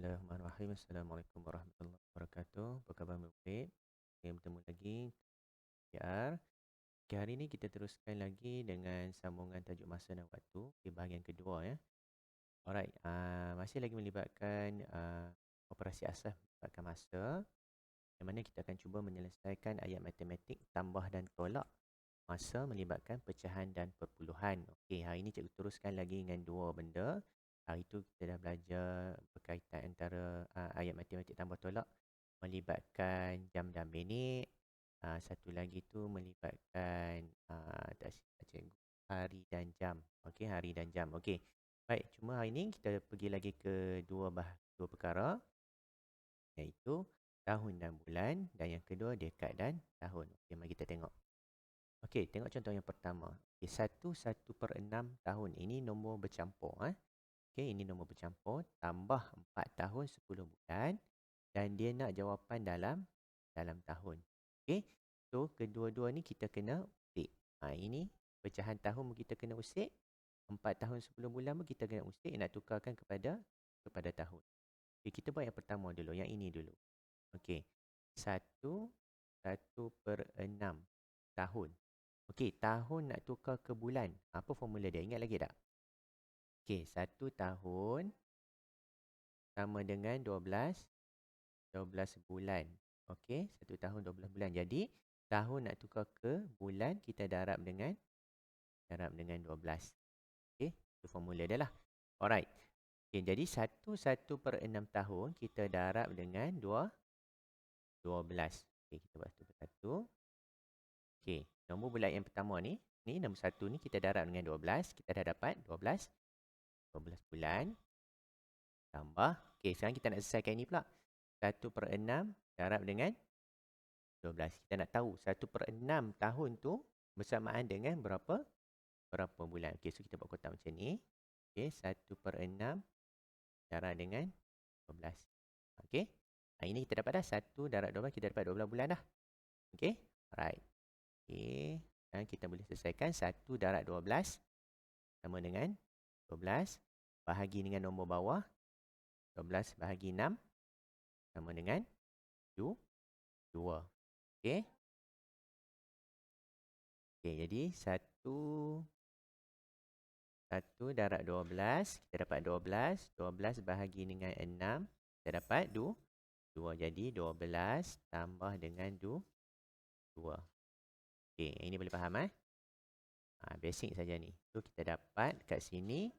Bismillahirrahmanirrahim. Assalamualaikum warahmatullahi wabarakatuh. Apa khabar murid? Kita bertemu lagi PR. Okay, hari ini kita teruskan lagi dengan sambungan tajuk masa dan waktu. Okay, bahagian kedua ya. Alright, masih lagi melibatkan operasi asas melibatkan masa. Yang mana kita akan cuba menyelesaikan ayat matematik tambah dan tolak masa melibatkan pecahan dan perpuluhan. Okey, hari ini cikgu teruskan lagi dengan dua benda. Hari itu kita dah belajar berkaitan antara ayat matematik tambah tolak melibatkan jam dan minit. Satu lagi tu melibatkan tak silap cikgu, hari dan jam. Okey, hari dan jam. Okey. Baik, cuma hari ini kita pergi lagi ke dua perkara, iaitu tahun dan bulan, dan yang kedua dekad dan tahun. Okey, mari kita tengok. Okey, tengok contoh yang pertama. Okay, 1/1/6 tahun. Ini nombor bercampur. Okey, ini nombor bercampur. Tambah 4 tahun 10 bulan. Dan dia nak jawapan dalam tahun. Okey, so kedua-dua ni kita kena usik. Ini pecahan tahun pun kita kena usik. 4 tahun 10 bulan pun kita kena usik. Nak tukarkan kepada tahun. Okay, kita buat yang pertama dulu. Yang ini dulu. Okey, 1/6 tahun. Okey, tahun nak tukar ke bulan. Apa formula dia? Ingat lagi tak? Okey, 1 tahun sama dengan 12 bulan. Okey, 1 tahun 12 bulan. Jadi, tahun nak tukar ke bulan, kita darab dengan 12. Okey, itu formula dia lah. Alright. Okey, jadi 1/1/6 tahun kita darab dengan 12. Okey, kita buat satu persatu. Okey, nombor bulat yang pertama ni nombor 1 ni kita darab dengan 12. Kita dah dapat 12 bulan. Tambah. Okey, sekarang kita nak selesaikan ini pula. 1/6 darab dengan 12. Kita nak tahu 1/6 tahun tu bersamaan dengan berapa bulan. Okey, so kita buat kotak macam ni. Okey, 1/6 darab dengan 12. Okey. Ini kita dapat dah 1 darab 12, kita dapat 12 bulan dah. Okey. Alright. Okey, dan kita boleh selesaikan 1 darab 12 sama dengan 12 bahagi dengan nombor bawah. 12 bahagi 6 sama dengan 2. Okey. Okey, jadi 1 darab 12, kita dapat 12. 12 bahagi dengan 6, kita dapat 2. Jadi 12 tambah dengan 2. Okey, ini boleh faham basic saja ni. So kita dapat kat sini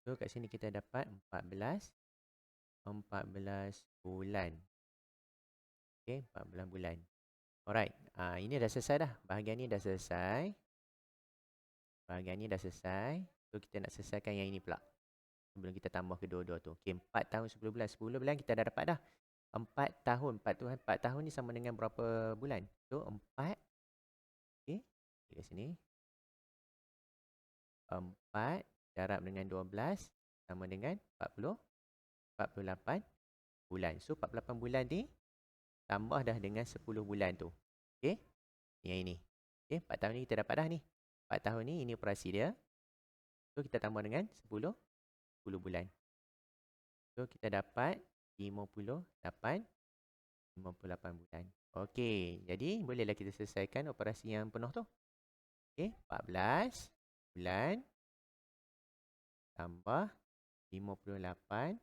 so kat sini kita dapat 14 bulan. Okey, 14 bulan. Alright, ini dah selesai dah. Bahagian ni dah selesai. So kita nak selesaikan yang ini pula. Sebelum kita tambah kedua-dua tu. Okey, 4 tahun 10 bulan. 10 bulan kita dah dapat dah. 4 tahun. 4 tahun ni sama dengan berapa bulan? So 4. Okey, kat sini. 4 darab dengan 12 sama dengan 48 bulan. So 48 bulan ni tambah dah dengan 10 bulan tu. Okey. Yang ini. Okey, 4 tahun ni kita dapat dah ni. 4 tahun ni ini operasi dia. So kita tambah dengan 10 bulan. So kita dapat 58 bulan. Okey, jadi bolehlah kita selesaikan operasi yang penuh tu. Okey, 14 bulan tambah 58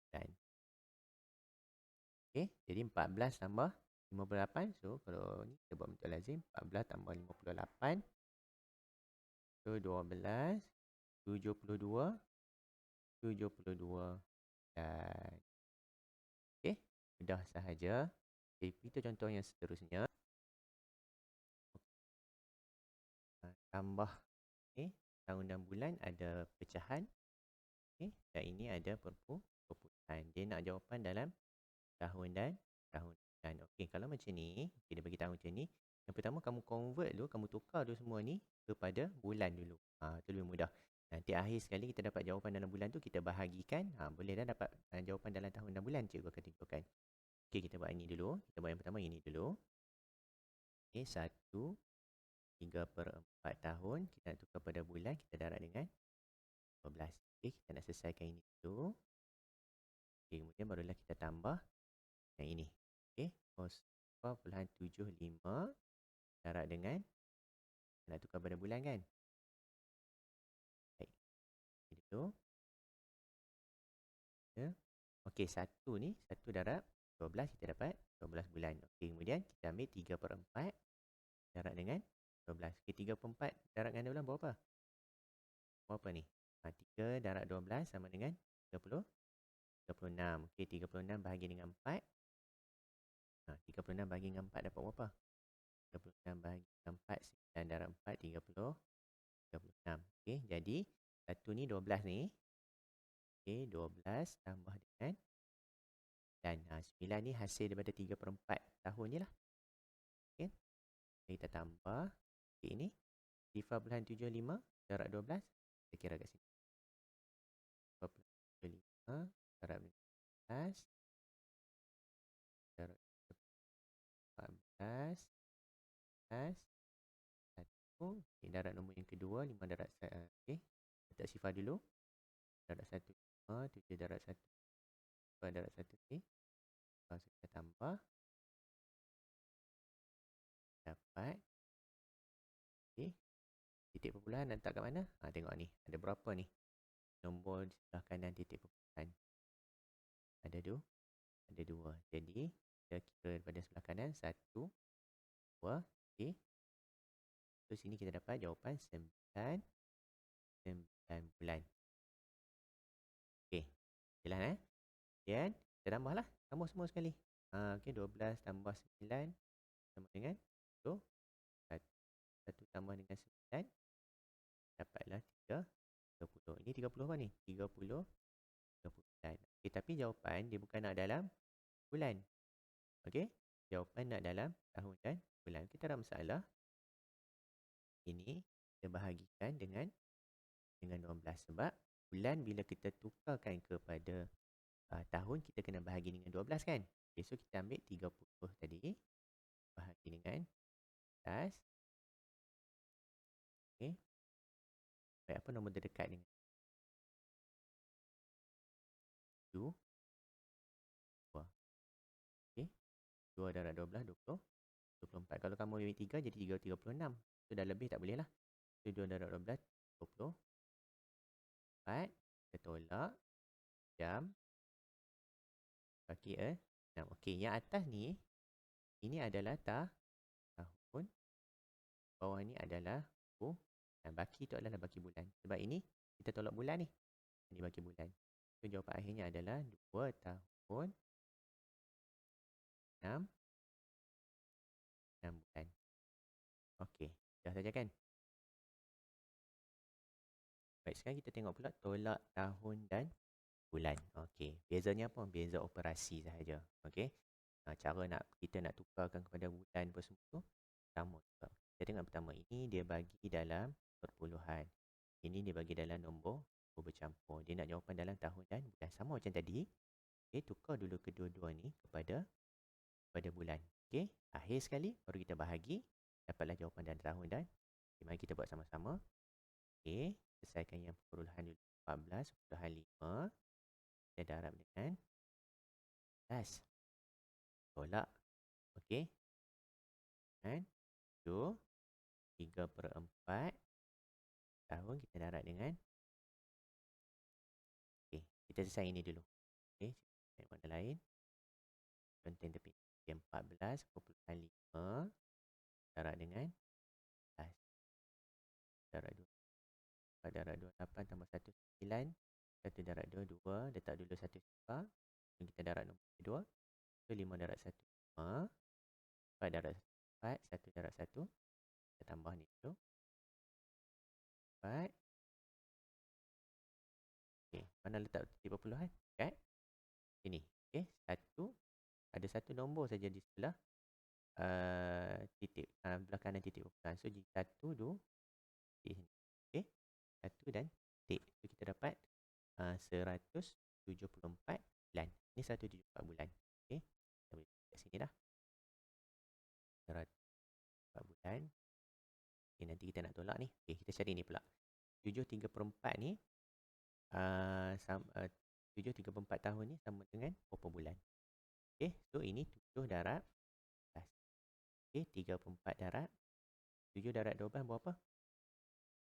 bulan. Okey, jadi 14 tambah 58. So kalau ni kita buat bentuk lazim, 14 tambah 58. So 12, 72 dan okey, mudah sahaja. Okay, itu contoh yang seterusnya. Tambah tahun dan bulan ada pecahan. Okey, dan ini ada perpuluhan. Dia nak jawapan dalam tahun dan bulan. Okey, kalau macam ni, kita bagi tahu macam ni. Yang pertama kamu convert dulu, kamu tukar dulu semua ni kepada bulan dulu. Itu lebih mudah. Nanti akhir sekali kita dapat jawapan dalam bulan tu, kita bahagikan. Boleh dah dapat jawapan dalam tahun dan bulan. Cikgu akan tunjukkan. Okey, kita buat ini dulu. Kita buat yang pertama ini dulu. Okey, 1 3/4 tahun. Kita nak tukar pada bulan, kita darab dengan 12. Okey, kita nak selesaikan ini dulu. Okey, kemudian barulah kita tambah yang ini. Okey, 0.75 darab dengan, kita nak tukar pada bulan kan? Baik, ini dulu. Ya. Okey, 1 ni, 1 darab 12, kita dapat 12 bulan. Okey, kemudian kita ambil 3/4 darab dengan 12. Okey, 3/4 darab dengan 12 berapa? Berapa ni? 3 darab 12 sama dengan 36. Okey, 36 bahagi dengan 4. 36 bahagi dengan 4 dapat berapa? 36 bahagi dengan 4, 9 darab 4, 36. Okey, jadi 1 ni 12 ni. Okey, 12 tambah dengan 9. 9 ni hasil daripada 3/4 tahun je lah. Okey, kita tambah. Okey, ini 0.75 darab 12. Kita kira kat sini. 0.75 darab dengan 12 darab 14 14 1. Okey, darab nombor yang kedua 5 darab 1. Okey, letak sifar dulu. Darab 1 5, 7 darab 1 4 darab 1. Okey, lepas tu kita tambah, dapat. Okey, titik perpuluhan nak letak kat mana? Tengok ni, ada berapa ni nombor di sebelah kanan titik perpuluhan? Ada 2. Ada 2. Jadi kita kira daripada sebelah kanan 1 2. Okey, so sini kita dapat jawapan 9 bulan. Okey, jelas dan kita tambahlah, tambah semua sekali. Okey, 12 tambah 9 sama dengan 10. 1 tambah dengan 9 dapatlah 30. Ini 30 apa ni? 30 bulan. Okey, tapi jawapan dia bukan nak dalam bulan. Okey, jawapan nak dalam tahun dan bulan. Kita ada masalah. Ini kita bahagikan dengan 12 sebab bulan bila kita tukarkan kepada tahun, kita kena bahagi dengan 12 kan? Okay, so kita ambil 30 tadi bahagi dengan 12. Okay, baik, apa nombor terdekat dengan 2? 2. Okay, 2 darab 12 20 24. Kalau kamu ambil 3 jadi 36. So dah lebih tak boleh lah. So 2 darab 12 24. Kita tolak jam bagi 6. Okey, yang atas ni, ini adalah tahun. Bawah ni adalah bulan. Baki tu adalah baki bulan. Sebab ini kita tolak bulan ni. Ini baki bulan. So jawapan akhirnya adalah 2 tahun 6 bulan. Okey, dah saja kan? Baik, sekarang kita tengok pula tolak tahun dan bulan. Okey, bezanya apa? Beza operasi sahaja. Okey, cara kita nak tukarkan kepada bulan apa semua tu sama juga. Kita tengok pertama, ini dia bagi dalam perpuluhan. Ini dia bagi dalam nombor bercampur. Dia nak jawapan dalam tahun dan bulan. Sama macam tadi. Okey, tukar dulu kedua-dua ni kepada bulan. Okey, akhir sekali baru kita bahagi. Dapatlah jawapan dalam tahun dan. Okay, mari kita buat sama-sama. Okey, selesaikan yang perpuluhan dulu. 14/5. Kita darab dengan 10. Tolak. Okey. Dan 2. 3/4 tahun kita darab dengan. Okey, kita selesai ini dulu. Okey, tengok warna lain. Konten tepi 14/5 darab dengan 10. Darab 2. 4 darab 2 8 tambah 1 9. 1 darab 2 2. Letak dulu 1 sifar. Dan kita darab nombor kedua. So 5 darab 1 5. 4 darab 4. 1 darab 1. Kita tambah ni dulu. 4. Okey, mana letak titik perpuluhan? Kat sini. Okey, 1. Ada satu nombor saja di sebelah titik belah kanan titik perpuluhan. So 1 2 di sini. Okey, 1 dan titik. So kita dapat 174 bulan. Ini 174 bulan. Okey, kita boleh kat sini dah. 174 bulan. Okay, nanti kita nak tolak ni. Okay, kita cari ni pula. 7/3/4 ni, 7/3/4 tahun ni sama dengan berapa bulan? Okay, so ini 7 darab 12. Okay, 3/4 darab 7 darab 12 berapa?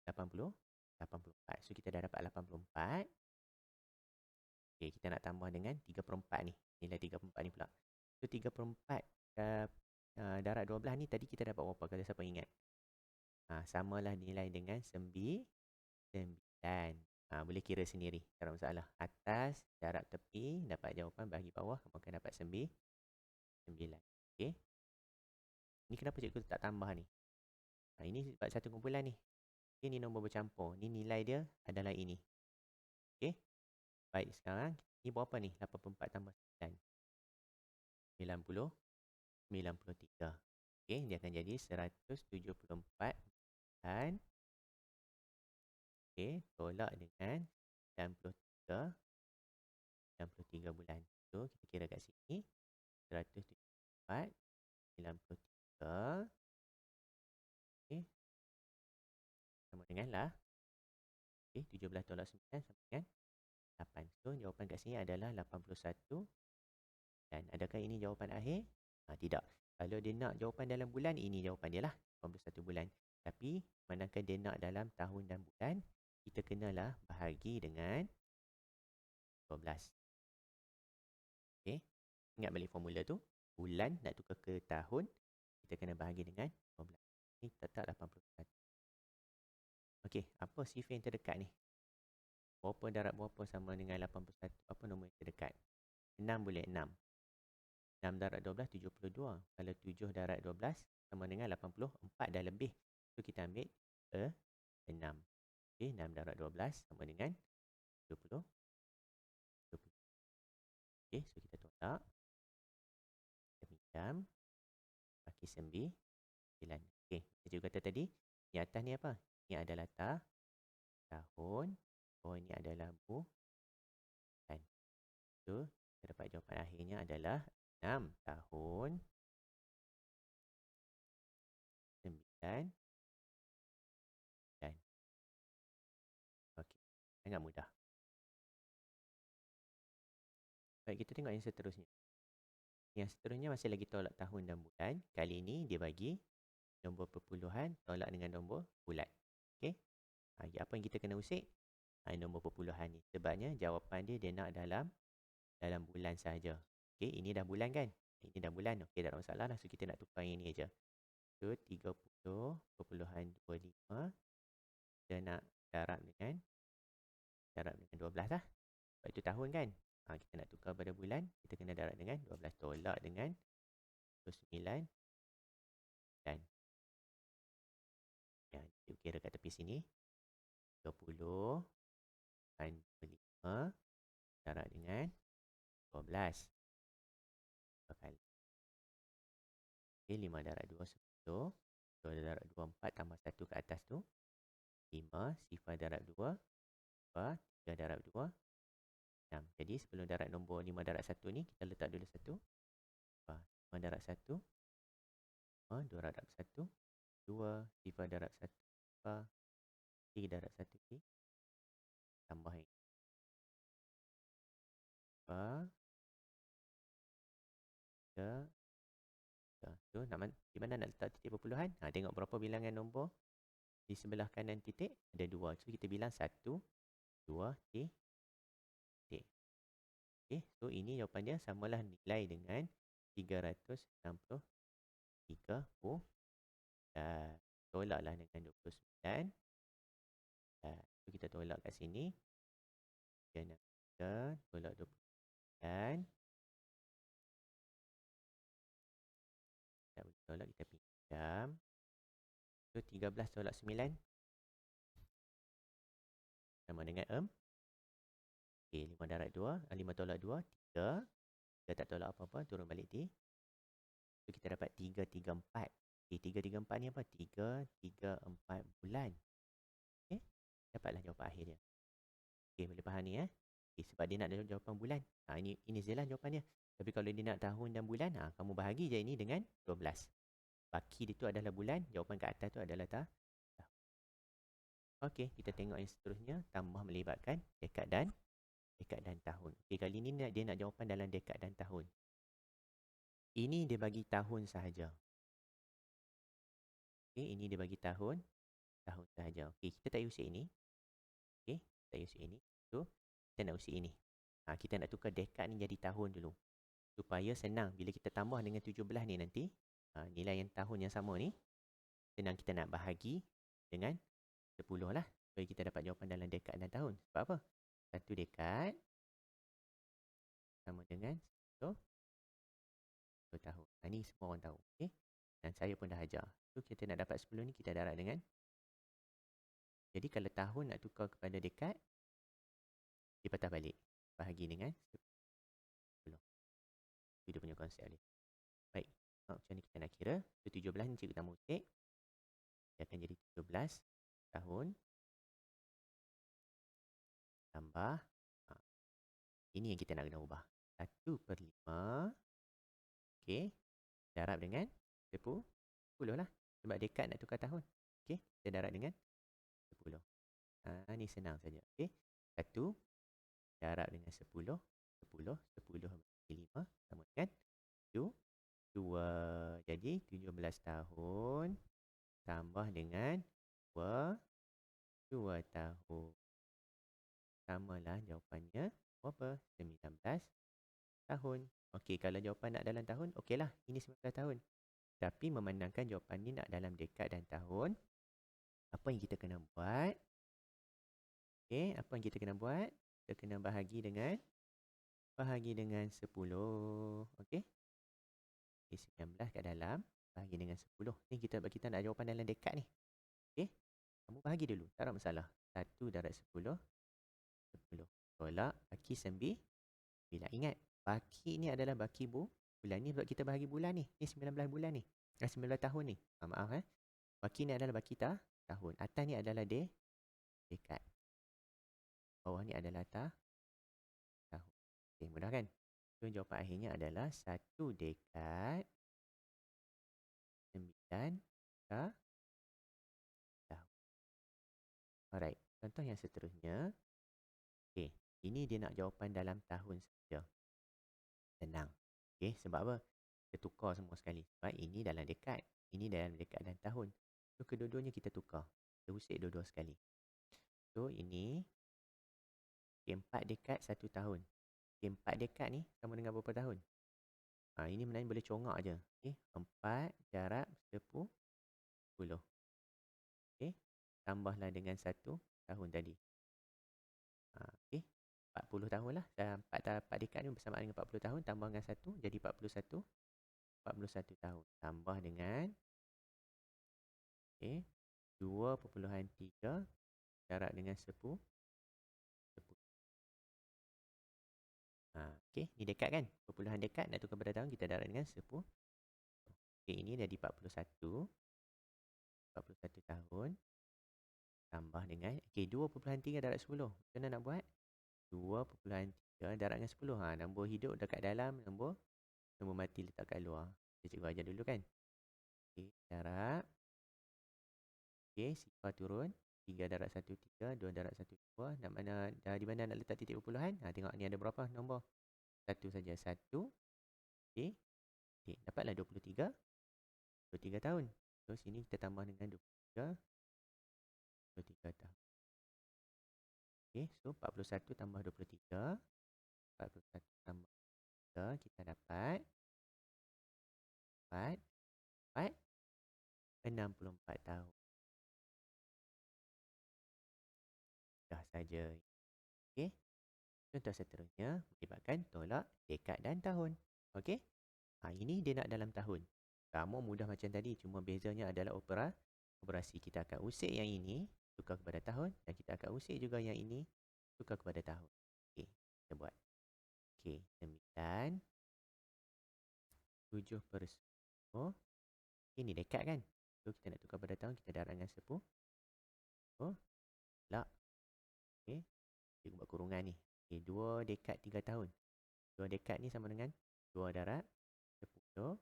80, 84. So, kita dah dapat 84. Okay, kita nak tambah dengan 3/4 ni. Nilai 3/4 ni pula. So, 3/4 darab 12 ni tadi kita dapat berapa? Kalau siapa ingat? Samalah nilai dengan 9. Boleh kira sendiri. Tak ada masalah. Atas darab tepi dapat jawapan, bahagi bawah kamu akan dapat 9. Okay. Ni kenapa cikgu tak tambah ni? Ini sebab satu kumpulan ni. Ini nombor bercampur. Ni nilai dia adalah ini. Okay. Baik, sekarang ni berapa ni? 84 tambah 9. 93. Okay, dia akan jadi 174 dan okay, tolak dengan 93 bulan. So, kita kira kat sini 174, 93. Okay, sama dengan lah. Okay, 17 tolak 9 sama dengan 8. So, jawapan kat sini adalah 81. Dan adakah ini jawapan akhir? Tidak. Kalau dia nak jawapan dalam bulan, ini jawapan dia lah. 81 bulan. Tapi, manakala dia nak dalam tahun dan bulan, kita kenalah bahagi dengan 12. Okay. Ingat balik formula tu. Bulan nak tukar ke tahun, kita kena bahagi dengan 12. Ini tetap 81. Okey, apa sifar yang terdekat ni? Berapa darab berapa sama dengan 81? Apa nombor yang terdekat? 6 boleh 6. 6 darab 12, 72. Kalau 7 darab 12 sama dengan 84 dah lebih. So, kita ambil 6. Okay, 6 darab 12 sama dengan 70. Okay, so kita tolak. Kita pinjam. Bagi 9. Okay, saya juga kata tadi, di atas ni apa? Ini adalah tahun. Oh, ini adalah bulan. So, kita dapat jawapan akhirnya adalah 6 tahun 9 bulan. Okey, sangat mudah. Baik, kita tengok yang seterusnya. Yang seterusnya masih lagi tolak tahun dan bulan. Kali ini dia bagi nombor perpuluhan tolak dengan nombor bulat. Okey. Apa yang kita kena usik? Nombor perpuluhan ni. Sebabnya jawapan dia nak dalam bulan sahaja. Okey, ini dah bulan kan? Ini dah bulan. Okey, tak ada masalah lah. So, kita nak tukar yang ni aja. So, 30.25. Kita nak darab dengan 12 lah. Sebab itu tahun kan? Kita nak tukar pada bulan. Kita kena darab dengan 12. Tolak dengan 9. Dan kita kira kat tepi sini. 30 dan 25 darab dengan 12. Kali. Okay, 5 darab 2, 10. 2 darab 2, 4 tambah 1 ke atas tu. 5, sifar darab 2. 3 darab 2. 6. Jadi sebelum darab nombor 5 darab 1 ni, kita letak dulu 1. 5 darab 1. 2 darab 1. 2, sifar darab 1. 3 darab 1. Tambah ini. 3. So, di mana nak letak titik perpuluhan? Tengok berapa bilangan nombor. Di sebelah kanan titik ada 2. So, kita bilang 1, 2, titik. Okay, so ini jawapan dia samalah nilai dengan 363 bulan. Tolaklah dengan 29. So, kita tolak kat sini. 3 tolak 29. Tak boleh tolak, kita pinjam. So, 13 tolak 9 sama dengan okay, 5 darab 2. 5 tolak 2, 3. Kita tak tolak apa-apa, turun balik T. So, kita dapat 334. Okay, 334 ni apa? 334 bulan. Okay, dapatlah jawapan akhir dia. Okay, boleh faham ni okay, sebab dia nak jawapan bulan. Ini je lah jawapan dia. Tapi kalau dia nak tahun dan bulan, kamu bahagi je ini dengan 12. Baki dia tu adalah bulan, jawapan kat atas tu adalah Okey, kita tengok yang seterusnya, tambah melibatkan dekad dan tahun. Okey, kali ni dia nak jawapan dalam dekad dan tahun. Ini dia bagi tahun sahaja. Okey, ini dia bagi tahun sahaja. Okey, kita tak usik ini. Okey, tak usik ini. So, kita nak usik ini. Kita nak tukar dekad ni jadi tahun dulu. Supaya senang bila kita tambah dengan 17 ni nanti, nilai yang tahun yang sama ni, senang kita nak bahagi dengan 10 lah. Supaya kita dapat jawapan dalam dekad dan tahun. Sebab apa? Satu dekad sama dengan 10 tahun. Ini semua orang tahu. Okay? Dan saya pun dah ajar. So, kita nak dapat 10 ni, kita darab dengan. Jadi, kalau tahun nak tukar kepada dekad, dipatah balik. Bahagi dengan 10. Itu dia punya konsep dia. Baik. Macam ni kita nak kira. So, 17 ni cikgu tambah usik. Dia akan jadi 17 tahun. Tambah. Ini yang kita nak kena ubah. 1/5. Okey. Darab dengan 10 lah. Sebab dekad nak tukar tahun. Okey. Kita darab dengan 10. Ni senang saja. Okey. 1 darab dengan 10. 10 bagi 5 sama dengan 2. Jadi 17 tahun tambah dengan 2 tahun. Samalah jawapannya berapa? 19 tahun. Okey, kalau jawapan nak dalam tahun, okeylah. Ini 19 tahun. Tapi memandangkan jawapan ni nak dalam dekad dan tahun, apa yang kita kena buat? Okey, apa yang kita kena buat? Kita kena bahagi dengan 10. Okey. 19 kat dalam, bahagi dengan 10. Ni kita nak jawapan dalam dekad ni. Okey. Kamu bahagi dulu, tak ada masalah. 1 darab 10. 10. Tolak, baki 9. Ingat, baki ni adalah baki bulan ni sebab kita bahagi bulan ni. Ni 19 bulan ni. 19 tahun ni. Maaf. Baki ni adalah baki tahun. Atas ni adalah dekad. Bawah ni adalah tahun. Okey, mudah kan? So, jawapan akhirnya adalah 1 dekad 9 tahun. Alright, contoh yang seterusnya. Okey, ini dia nak jawapan dalam tahun saja. Senang. Okey, sebab apa? Kita tukar semua sekali. Sebab ini dalam dekad. Ini dalam dekad dan tahun. So, kedua-duanya kita tukar. Kita usik dua-dua sekali. So, ini 4 dekad 1 tahun. 4 dekad ni sama dengan berapa tahun? Ini sebenarnya boleh congak je. Okay. 4 darab 10. Okay. Tambahlah dengan 1 tahun tadi. Okay. 40 tahun lah. 4 dekad ni bersamaan dengan 40 tahun. Tambah dengan 1 jadi 41 tahun. Tambah dengan 2.3 darab dengan 10. Okey, ni dekat kan? Perpuluhan dekat nak tukar pada tahun, kita darab dengan 10. Okey, ini jadi 41 tahun. Tambah dengan, okey, 2.3 darab 10. Macam mana nak buat? 2.3 darab dengan 10. Nombor hidup dekat dalam, nombor mati letak kat luar. Cikgu ajar dulu kan? Okey, darab. Okey, sifar turun. 3 darab 1, 3. 2 darab 1, 2. Di mana nak letak titik perpuluhan? Tengok ni ada berapa nombor? 1 saja. 1. Okey. Dapatlah 23 tahun. So, sini kita tambah dengan 23 tahun. Okey, so 41 tambah 23. 41 tambah 3. Kita dapat 64 tahun. Dah saja. Okey. Contoh seterusnya, melibatkan tolak dekad dan tahun. Okey. Ini dia nak dalam tahun. Kamu mudah macam tadi, cuma bezanya adalah operasi. Kita akan usik yang ini, tukar kepada tahun. Dan kita akan usik juga yang ini, tukar kepada tahun. Okey, kita buat. Okey, 9. 7/10. Ini dekad kan? So, kita nak tukar pada tahun, kita darab dengan 10. Tak. Okey, kita buat kurungan ni. Okey, 2 dekad 3 tahun. 2 dekad ni sama dengan 2 darab 10.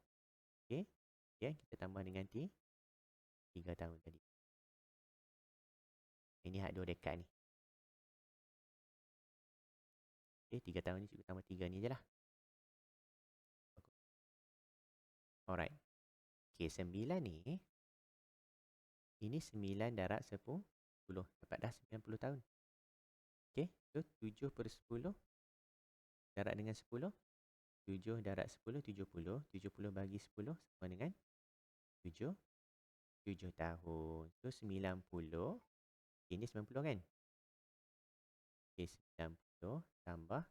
Okey, kita tambah dengan 3 tahun tadi. Ini hak 2 dekad ni. Okey, 3 tahun ni cikgu tambah 3 ni je lah. Alright. Okey, 9 ni, ini 9 darab 10. Dapat dah 90 tahun. Okey, so 7/10 darab dengan 10. 7 darab 10, 70. 70 bagi 10 sama dengan 7. 7 tahun. So, 90. Ini 90 kan? Okey, 90 tambah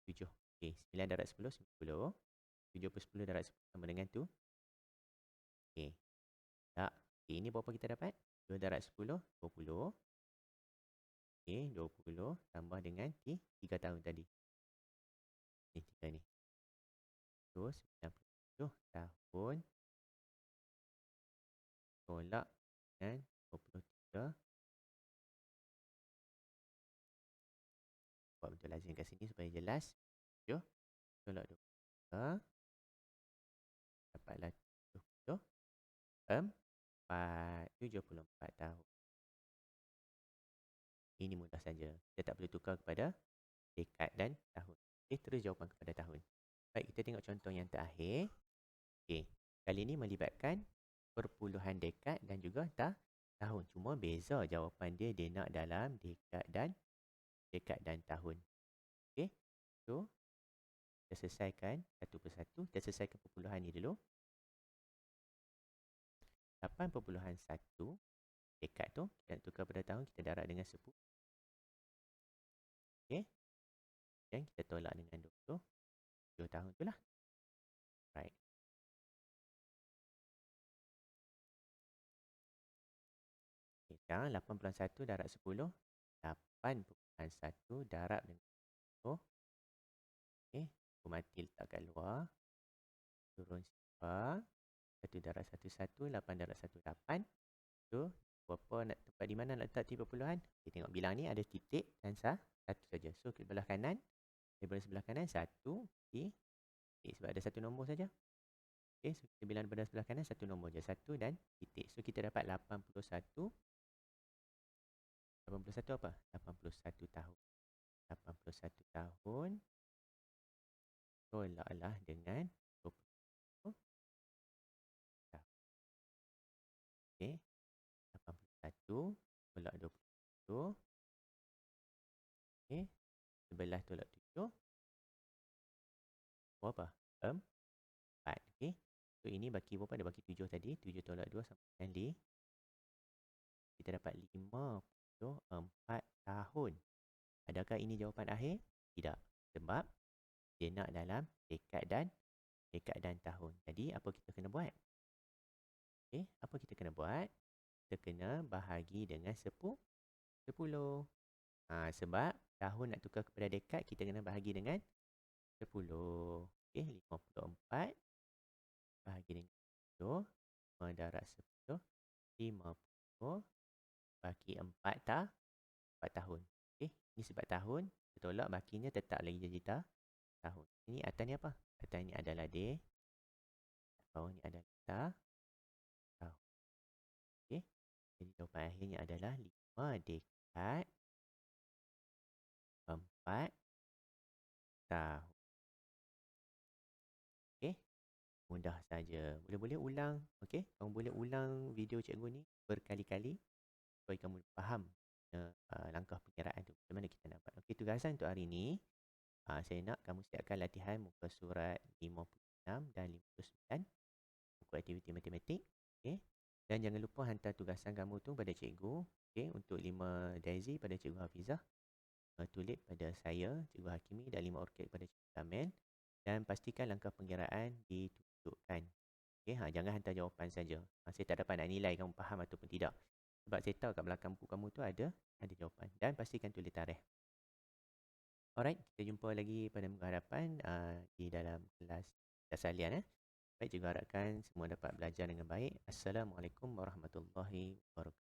7. Okey, 9 darab 10, 90. 7/10 darab 10 sama dengan tu. Okey, tak. Okey, ini berapa kita dapat? 2 darab 10, 20. Okey, 20 tambah dengan 3 tahun tadi. Ni 3 ni. So, 97 tahun tolak dengan 23. Buat bentuk lazim kat sini supaya jelas. 7 tolak 23. Dapatlah 74 tahun. Ini mudah saja. Kita tak perlu tukar kepada dekad dan tahun. Okey, terus jawapan kepada tahun. Baik, kita tengok contoh yang terakhir. Okey, kali ini melibatkan perpuluhan dekad dan juga tahun. Cuma beza jawapan dia nak dalam dekad dan tahun. Okey, so kita selesaikan satu persatu. Kita selesaikan perpuluhan ni dulu. 8.1 dekad tu kita nak tukar pada tahun, kita darab dengan 10. Okey, dan kita tolak dengan 20. 2 tahun tu lah. Right. Okay, sekarang 8.1 darab 10. 8.1 darab dengan 10. Okey, aku mati letak kat luar. Turun sifar. 1 darab 1, 1. 8 darab 1, 8. So, berapa nak tempat di mana nak letak titik perpuluhan? Kita tengok bilang ni ada titik dan satu saja. So, ke belah kanan. Daripada sebelah kanan, 1. Okey. Sebab ada satu nombor saja. Okey, so kita bilang daripada sebelah kanan satu nombor je. 1 dan titik. So, kita dapat 81. 81 apa? 81 tahun. 81 tahun. Tolaklah dengan 20 tahun. Okey. 81 tolak 20. Okey. 11 tolak 7. Berapa? 4. Okey. So, ini baki berapa? Dia baki 7 tadi. 7 tolak 2 sama dengan 5. Kita dapat 54 tahun. Adakah ini jawapan akhir? Tidak. Sebab dia nak dalam dekad dan tahun. Jadi, apa kita kena buat? Okey, apa kita kena buat? Kita kena bahagi dengan 10. Sebab tahun nak tukar kepada dekad, kita kena bahagi dengan 10. Okey, 54 bahagi dengan 10. 5 darab 10. 50 bagi 4 tahun. Okey, ini sebab tahun. Kita tolak bakinya tetap lagi jadi tahun. Ini atas ni apa? Atas ni adalah D. Bawah ni adalah tahun. Okey. Jadi jawapan akhirnya adalah 5 dekad 4 tahun. Okey. Mudah saja. Boleh-boleh ulang. Okey. Kamu boleh ulang video cikgu ni berkali-kali supaya kamu faham langkah pengiraan tu. Macam mana kita nak buat. Okey, tugasan untuk hari ni. Saya nak kamu siapkan latihan muka surat 56 dan 59. Buku aktiviti matematik. Okey. Dan jangan lupa hantar tugasan kamu tu pada cikgu. Okey, untuk 5 daisy pada cikgu Hafizah. Tulip pada saya, cikgu Hakimi, dan 5 orkid pada cikgu Kamel. Dan pastikan langkah pengiraan ditunjukkan. Okey, jangan hantar jawapan saja. Saya tak dapat nak nilai kamu faham ataupun tidak. Sebab saya tahu kat belakang buku kamu tu ada jawapan. Dan pastikan tulis tarikh. Alright, kita jumpa lagi pada minggu hadapan di dalam kelas salian. Baik, cikgu harapkan semua dapat belajar dengan baik. Assalamualaikum warahmatullahi wabarakatuh.